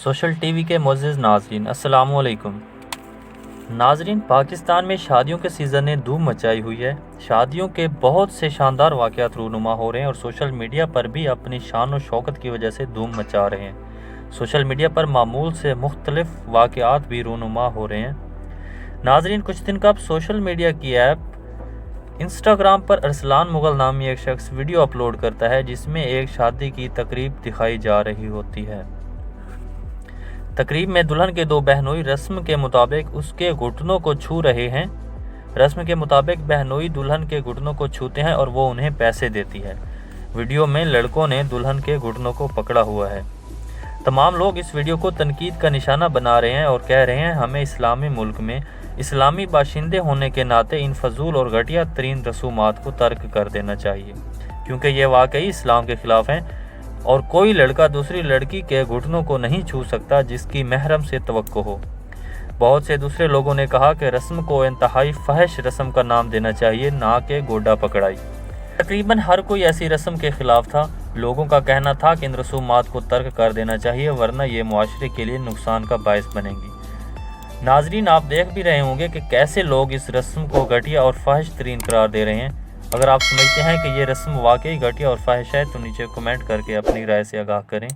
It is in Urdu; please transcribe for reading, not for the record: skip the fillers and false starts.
سوشل ٹی وی کے معزز ناظرین السلام علیکم۔ ناظرین، پاکستان میں شادیوں کے سیزن نے دھوم مچائی ہوئی ہے۔ شادیوں کے بہت سے شاندار واقعات رونما ہو رہے ہیں اور سوشل میڈیا پر بھی اپنی شان و شوکت کی وجہ سے دھوم مچا رہے ہیں۔ سوشل میڈیا پر معمول سے مختلف واقعات بھی رونما ہو رہے ہیں۔ ناظرین، کچھ دن قبل سوشل میڈیا کی ایپ انسٹاگرام پر ارسلان مغل نامی ایک شخص ویڈیو اپلوڈ کرتا ہے جس میں ایک شادی کی تقریب دکھائی جا رہی ہوتی ہے۔ تقریب میں دلہن کے دو بہنوئی رسم کے مطابق اس کے گھٹنوں کو چھو رہے ہیں۔ رسم کے مطابق بہنوئی دلہن کے گھٹنوں کو چھوتے ہیں اور وہ انہیں پیسے دیتی ہے۔ ویڈیو میں لڑکوں نے دلہن کے گھٹنوں کو پکڑا ہوا ہے۔ تمام لوگ اس ویڈیو کو تنقید کا نشانہ بنا رہے ہیں اور کہہ رہے ہیں ہمیں اسلامی ملک میں اسلامی باشندے ہونے کے ناطے ان فضول اور گھٹیا ترین رسومات کو ترک کر دینا چاہیے، کیونکہ یہ واقعی اسلام کے خلاف ہیں اور کوئی لڑکا دوسری لڑکی کے گھٹنوں کو نہیں چھو سکتا جس کی محرم سے توقع ہو۔ بہت سے دوسرے لوگوں نے کہا کہ رسم کو انتہائی فحش رسم کا نام دینا چاہیے، نہ کہ گوڈا پکڑائی۔ تقریباً ہر کوئی ایسی رسم کے خلاف تھا۔ لوگوں کا کہنا تھا کہ ان رسومات کو ترک کر دینا چاہیے ورنہ یہ معاشرے کے لیے نقصان کا باعث بنیں گی۔ ناظرین، آپ دیکھ بھی رہے ہوں گے کہ کیسے لوگ اس رسم کو گھٹیا اور فحش ترین قرار دے رہے ہیں۔ اگر آپ سمجھتے ہیں کہ یہ رسم واقعی گھٹیا اور فحش ہے تو نیچے کمنٹ کر کے اپنی رائے سے آگاہ کریں۔